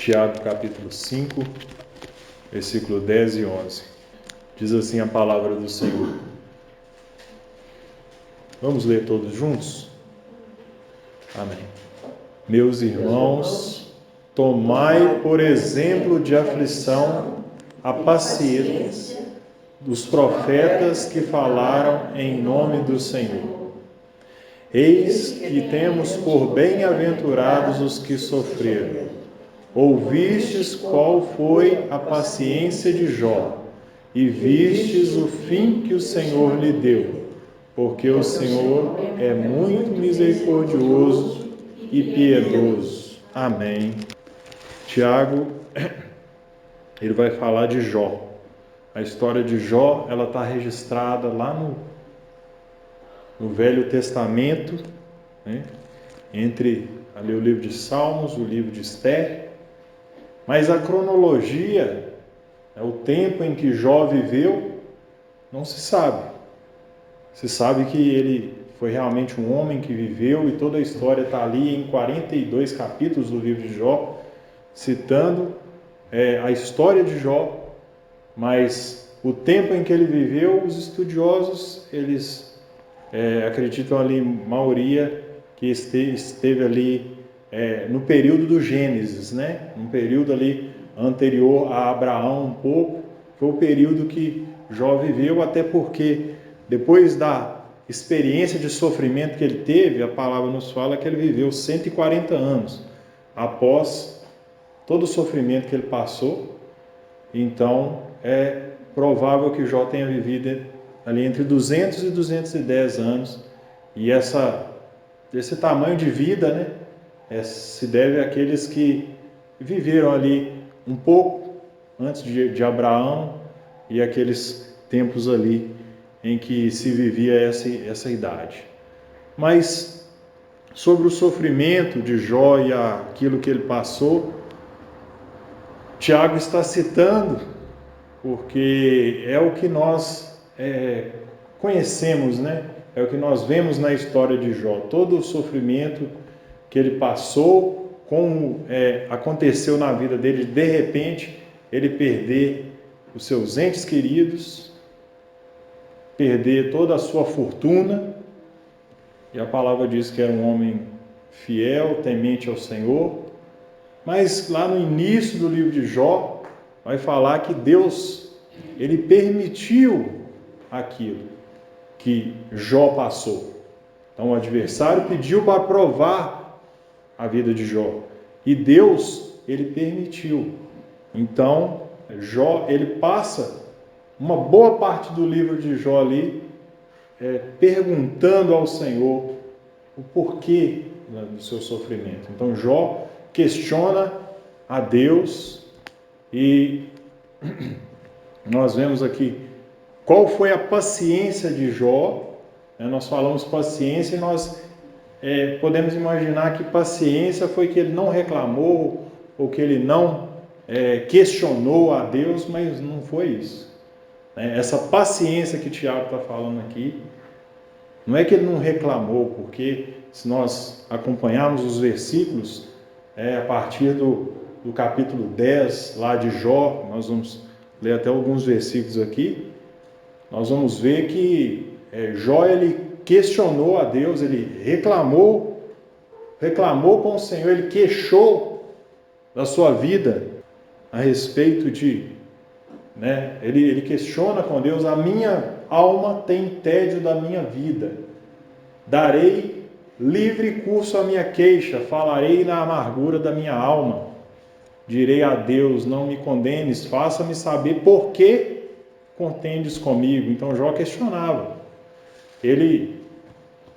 Tiago capítulo 5, versículo 10 e 11. Diz assim a palavra do Senhor. Vamos ler todos juntos? Amém. Meus irmãos, tomai por exemplo de aflição a paciência dos profetas que falaram em nome do Senhor. Eis que temos por bem-aventurados os que sofreram. Ouvistes qual foi a paciência de Jó, e vistes o fim que o Senhor lhe deu, porque o Senhor é muito misericordioso e piedoso. Amém. Tiago, ele vai falar de Jó. A história de Jó, ela está registrada lá no Velho Testamento, né? Entre ali o livro de Salmos, o livro de Esther. Mas a cronologia, o tempo em que Jó viveu, não se sabe. Se sabe que ele foi realmente um homem que viveu e toda a história está ali em 42 capítulos do livro de Jó, citando a história de Jó, mas o tempo em que ele viveu, os estudiosos, eles acreditam ali, maioria, que esteve ali no período do Gênesis, né? Um período ali anterior a Abraão um pouco, foi o período que Jó viveu, até porque depois da experiência de sofrimento que ele teve, a palavra nos fala que ele viveu 140 anos após todo o sofrimento que ele passou. Então é provável que Jó tenha vivido ali entre 200 e 210 anos, e esse tamanho de vida, né, se deve àqueles que viveram ali um pouco antes de Abraão e aqueles tempos ali em que se vivia essa idade. Mas sobre o sofrimento de Jó e aquilo que ele passou, Tiago está citando porque é o que nós conhecemos, né? É o que nós vemos na história de Jó, todo o sofrimento que ele passou, como aconteceu na vida dele, de repente, ele perder os seus entes queridos, perder toda a sua fortuna, e a palavra diz que era um homem fiel, temente ao Senhor, mas lá no início do livro de Jó, vai falar que Deus, ele permitiu aquilo que Jó passou. Então o adversário pediu para provar a vida de Jó, e Deus, ele permitiu. Então Jó, ele passa uma boa parte do livro de Jó ali perguntando ao Senhor o porquê do seu sofrimento. Então Jó questiona a Deus, e nós vemos aqui qual foi a paciência de Jó. Nós falamos paciência e nós podemos imaginar que paciência foi que ele não reclamou ou que ele não questionou a Deus, mas não foi isso. Essa paciência que Tiago está falando aqui, não é que ele não reclamou, porque se nós acompanharmos os versículos, a partir do capítulo 10 lá de Jó, nós vamos ler até alguns versículos aqui, nós vamos ver que Jó, ele questionou a Deus, ele reclamou com o Senhor, ele queixou da sua vida a respeito de, ele questiona com Deus: a minha alma tem tédio da minha vida, darei livre curso à minha queixa, falarei na amargura da minha alma, direi a Deus: não me condenes, faça-me saber por que contendes comigo. Então Jó questionava, ele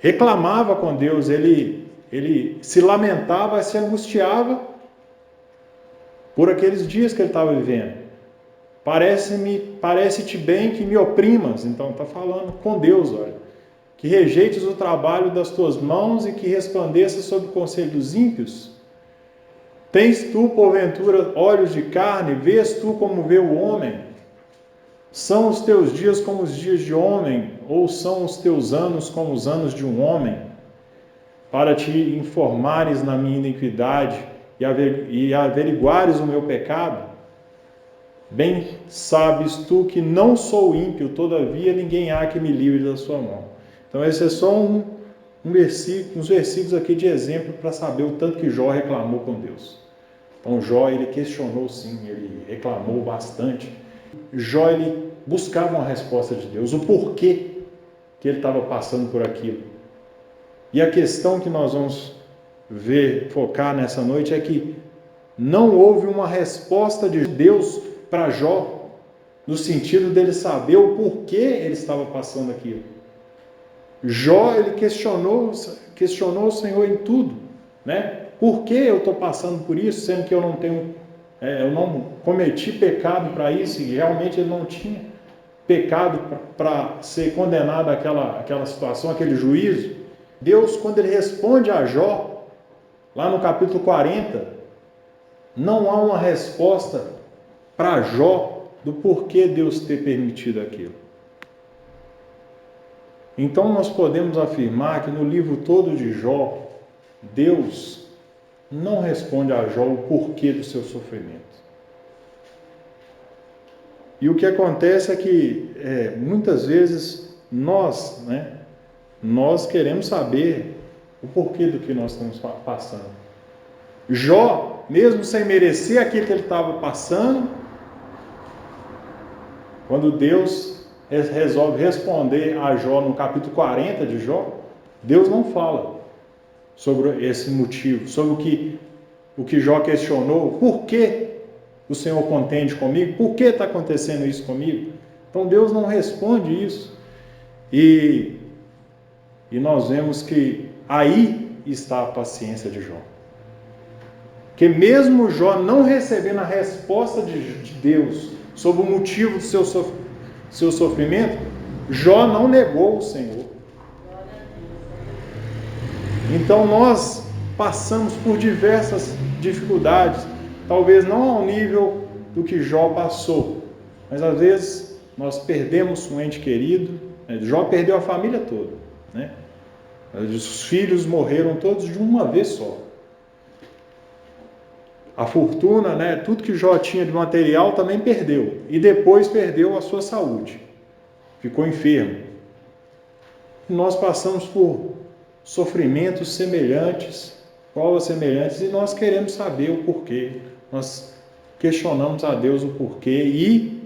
reclamava com Deus, ele se lamentava, se angustiava por aqueles dias que ele estava vivendo. Parece-te bem que me oprimas. Então está falando com Deus, olha, que rejeites o trabalho das tuas mãos e que resplandeças sobre o conselho dos ímpios. Tens tu, porventura, olhos de carne? Vês tu como vê o homem? São os teus dias como os dias de homem? Ou são os teus anos como os anos de um homem? Para te informares na minha iniquidade e averiguares o meu pecado, bem sabes tu que não sou ímpio, todavia ninguém há que me livre da sua mão. Então esse é só uns versículos aqui de exemplo para saber o tanto que Jó reclamou com Deus. Então Jó, ele questionou sim, ele reclamou bastante. Jó, ele buscava uma resposta de Deus, o porquê que ele estava passando por aquilo. E a questão que nós vamos focar nessa noite é que não houve uma resposta de Deus para Jó, no sentido dele saber o porquê ele estava passando aquilo. Jó, ele questionou o Senhor em tudo, né? Por que eu estou passando por isso, sendo que eu não cometi pecado para isso, e realmente ele não tinha pecado para ser condenado àquela situação, aquele juízo. Deus, quando ele responde a Jó, lá no capítulo 40, não há uma resposta para Jó do porquê Deus ter permitido aquilo. Então nós podemos afirmar que no livro todo de Jó, Deus não responde a Jó o porquê do seu sofrimento. E o que acontece é que muitas vezes nós queremos saber o porquê do que nós estamos passando. Jó, mesmo sem merecer aquilo que ele estava passando, quando Deus resolve responder a Jó no capítulo 40 de Jó, Deus não fala sobre esse motivo, sobre o que Jó questionou, por que o Senhor contende comigo, por que está acontecendo isso comigo? Então Deus não responde isso, e nós vemos que aí está a paciência de Jó. Que mesmo Jó não recebendo a resposta de Deus sobre o motivo do seu sofrimento, Jó não negou o Senhor. Então nós passamos por diversas dificuldades, talvez não ao nível do que Jó passou, mas às vezes nós perdemos um ente querido, Jó perdeu a família toda, né? Os filhos morreram todos de uma vez só. A fortuna, tudo que Jó tinha de material também perdeu. E depois perdeu a sua saúde. Ficou enfermo. E nós passamos por sofrimentos semelhantes, provas semelhantes, e nós queremos saber o porquê. Nós questionamos a Deus o porquê. E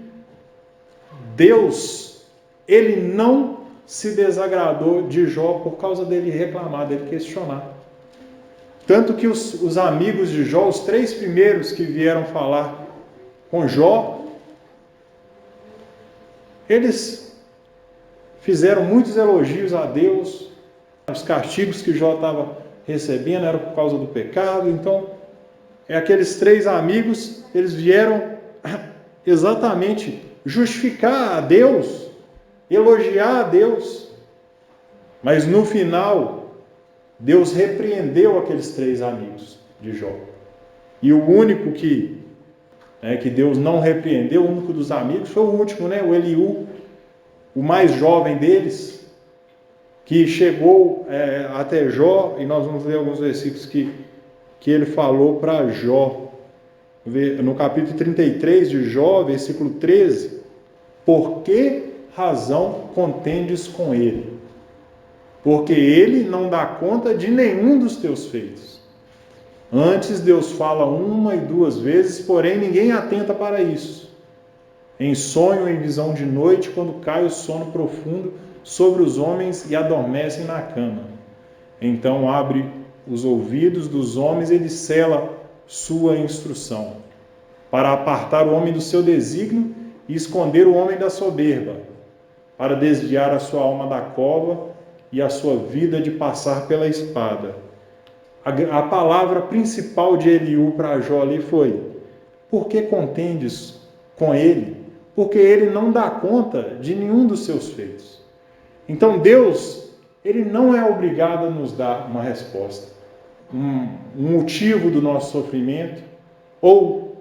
Deus, ele não se desagradou de Jó por causa dele reclamar, dele questionar. Tanto que os amigos de Jó, os 3 primeiros que vieram falar com Jó, eles fizeram muitos elogios a Deus. Os castigos que Jó estava recebendo eram por causa do pecado. Então, aqueles 3 amigos, eles vieram exatamente justificar a Deus, elogiar a Deus. Mas no final, Deus repreendeu aqueles 3 amigos de Jó. E o único que Deus não repreendeu, o único dos amigos, foi o último, o Eliú, o mais jovem deles, que chegou até Jó, e nós vamos ler alguns versículos que ele falou para Jó. No capítulo 33 de Jó, versículo 13: por que razão contendes com ele? Porque ele não dá conta de nenhum dos teus feitos. Antes Deus fala 1 e 2 vezes, porém ninguém atenta para isso. Em sonho, em visão de noite, quando cai o sono profundo sobre os homens e adormecem na cama. Então abre os ouvidos dos homens e ele sela sua instrução, para apartar o homem do seu desígnio e esconder o homem da soberba, para desviar a sua alma da cova e a sua vida de passar pela espada. A palavra principal de Eliú para Jó ali foi: por que contendes com ele? Porque ele não dá conta de nenhum dos seus feitos. Então Deus, ele não é obrigado a nos dar uma resposta, um motivo do nosso sofrimento, ou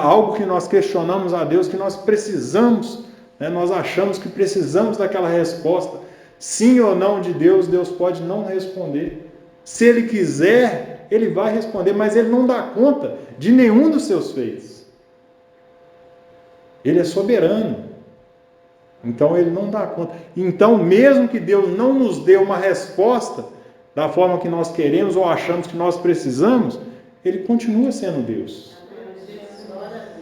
algo que nós questionamos a Deus, que nós precisamos, nós achamos que precisamos daquela resposta, sim ou não de Deus. Deus pode não responder. Se Ele quiser, Ele vai responder, mas Ele não dá conta de nenhum dos seus feitos. Ele é soberano. Então Ele não dá conta. Então, mesmo que Deus não nos dê uma resposta da forma que nós queremos ou achamos que nós precisamos, Ele continua sendo Deus.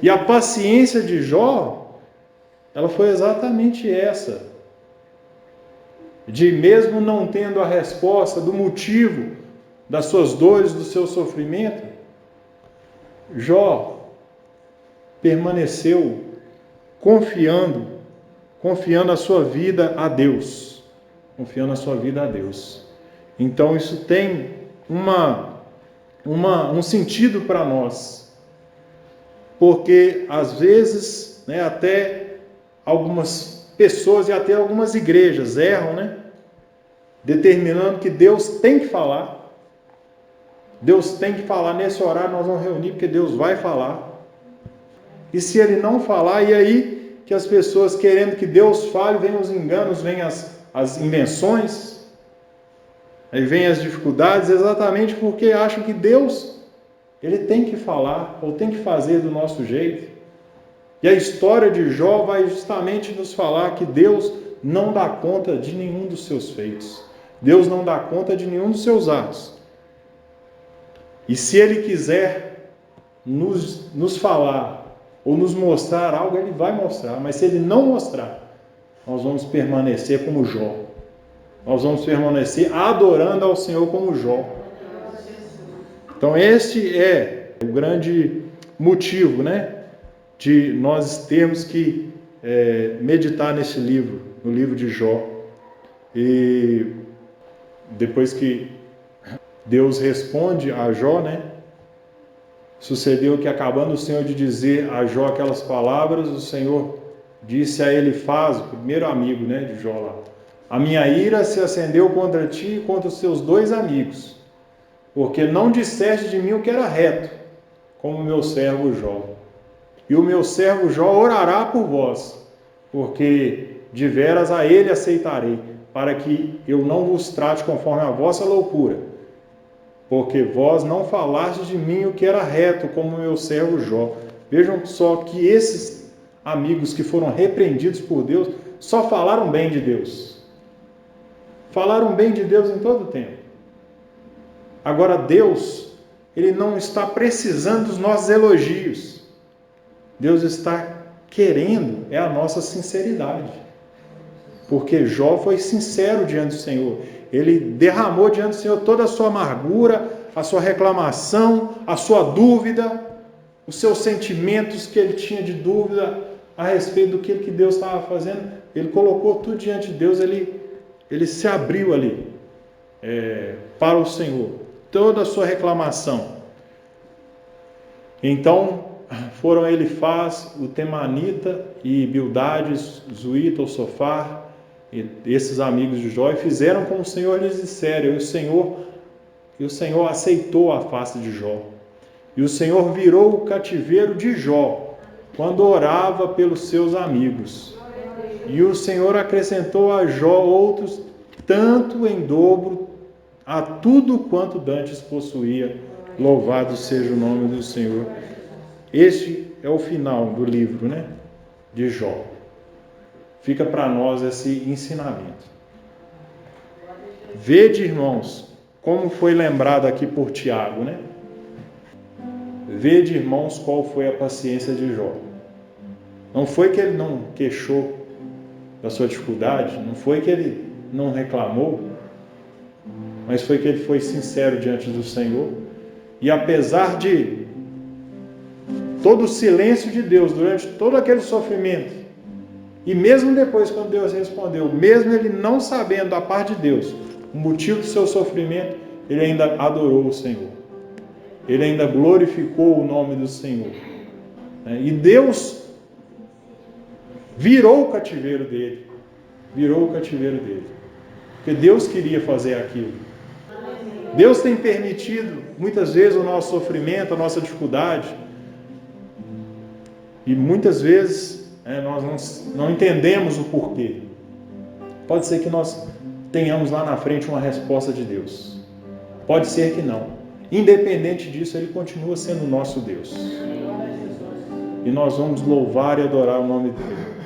E a paciência de Jó, ela foi exatamente essa. De mesmo não tendo a resposta do motivo das suas dores, do seu sofrimento, Jó permaneceu confiando a sua vida a Deus. Confiando a sua vida a Deus. Então isso tem um sentido para nós. Porque às vezes, até algumas pessoas e até algumas igrejas erram, determinando que Deus tem que falar. Deus tem que falar, nesse horário nós vamos reunir porque Deus vai falar. E se Ele não falar, e aí que as pessoas querendo que Deus fale, vem os enganos, vem as invenções, aí vem as dificuldades, exatamente porque acham que Deus, Ele tem que falar, ou tem que fazer do nosso jeito. E a história de Jó vai justamente nos falar que Deus não dá conta de nenhum dos seus feitos. Deus não dá conta de nenhum dos seus atos. E se Ele quiser nos falar, ou nos mostrar algo, Ele vai mostrar. Mas se Ele não mostrar, nós vamos permanecer como Jó. Nós vamos permanecer adorando ao Senhor como Jó. Então este é o grande motivo, de nós termos que meditar nesse livro, no livro de Jó. E depois que Deus responde a Jó, sucedeu que, acabando o Senhor de dizer a Jó aquelas palavras, o Senhor disse a Elifaz, o primeiro amigo de Jó lá: a minha ira se acendeu contra ti e contra os teus 2 amigos, porque não disseste de mim o que era reto, como o meu servo Jó. E o meu servo Jó orará por vós, porque de veras a ele aceitarei, para que eu não vos trate conforme a vossa loucura. Porque vós não falastes de mim o que era reto, como o meu servo Jó. Vejam só que esses amigos que foram repreendidos por Deus, só falaram bem de Deus. Falaram bem de Deus em todo o tempo. Agora Deus, Ele não está precisando dos nossos elogios. Deus está querendo a nossa sinceridade. Porque Jó foi sincero diante do Senhor. Ele derramou diante do Senhor toda a sua amargura, a sua reclamação, a sua dúvida, os seus sentimentos que ele tinha de dúvida a respeito do que Deus estava fazendo. Ele colocou tudo diante de Deus, ele se abriu ali para o Senhor. Toda a sua reclamação. Então, foram Elifaz, o Temanita, e Bildade, Zuíta, o Sofar, e esses amigos de Jó, e fizeram como o Senhor lhes dissera, e o Senhor aceitou a face de Jó. E o Senhor virou o cativeiro de Jó, quando orava pelos seus amigos. E o Senhor acrescentou a Jó outros, tanto em dobro, a tudo quanto dantes possuía. Louvado seja o nome do Senhor. Este é o final do livro, de Jó. Fica para nós esse ensinamento. Vede, irmãos, como foi lembrado aqui por Tiago, Vede, irmãos, qual foi a paciência de Jó. Não foi que ele não queixou da sua dificuldade, não foi que ele não reclamou, mas foi que ele foi sincero diante do Senhor. E apesar de todo o silêncio de Deus durante todo aquele sofrimento, e mesmo depois, quando Deus respondeu, mesmo ele não sabendo da parte de Deus o motivo do seu sofrimento, ele ainda adorou o Senhor. Ele ainda glorificou o nome do Senhor. E Deus virou o cativeiro dele. Virou o cativeiro dele. Porque Deus queria fazer aquilo. Deus tem permitido, muitas vezes, o nosso sofrimento, a nossa dificuldade. E muitas vezes nós não entendemos o porquê. Pode ser que nós tenhamos lá na frente uma resposta de Deus. Pode ser que não. Independente disso, Ele continua sendo nosso Deus. E nós vamos louvar e adorar o nome dEle.